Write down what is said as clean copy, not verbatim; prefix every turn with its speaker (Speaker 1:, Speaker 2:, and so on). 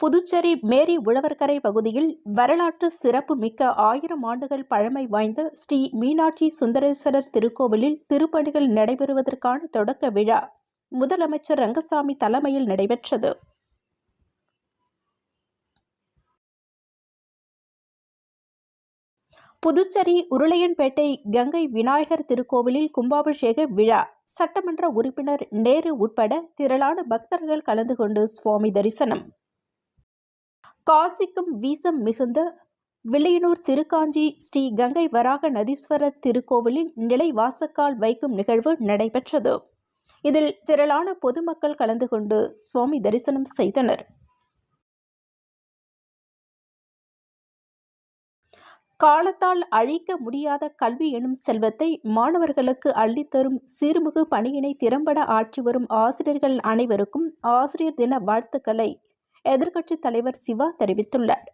Speaker 1: புதுச்சேரி மேரி உழவர்கரை பகுதியில் வரலாற்று சிறப்பு மிக்க 1000 ஆண்டுகள் பழமை வாய்ந்த ஸ்ரீ மீனாட்சி சுந்தரேஸ்வரர் திருக்கோவிலில் திருப்பணிகள் நடைபெறுவதற்கான தொடக்க விழா முதலமைச்சர் ரங்கசாமி தலைமையில் நடைபெற்றது. புதுச்சேரி உருளையன்பேட்டை கங்கை விநாயகர் திருக்கோவிலில் கும்பாபிஷேக விழா சட்டமன்ற உறுப்பினர் நேரு உட்பட திரளான பக்தர்கள் கலந்து கொண்டு சுவாமி தரிசனம். காசிக்கும் வீசம் மிகுந்த வில்லியனூர் திருக்காஞ்சி ஸ்ரீ கங்கை வராக நதீஸ்வரர் திருக்கோவிலில் நிலை வாசக்கால் வைக்கும் நிகழ்வு நடைபெற்றது. இதில் திரளான பொதுமக்கள் கலந்து கொண்டு சுவாமி தரிசனம் செய்தனர். காலத்தால் அழிக்க முடியாத கல்வி எனும் செல்வத்தை மாணவர்களுக்கு அள்ளித்தரும் சீர்மிகு பணியினை திறம்பட ஆற்றி வரும் ஆசிரியர்கள் அனைவருக்கும் ஆசிரியர் தின வாழ்த்துக்களை எதிர்க்கட்சித் தலைவர் சிவா தெரிவித்துள்ளார்.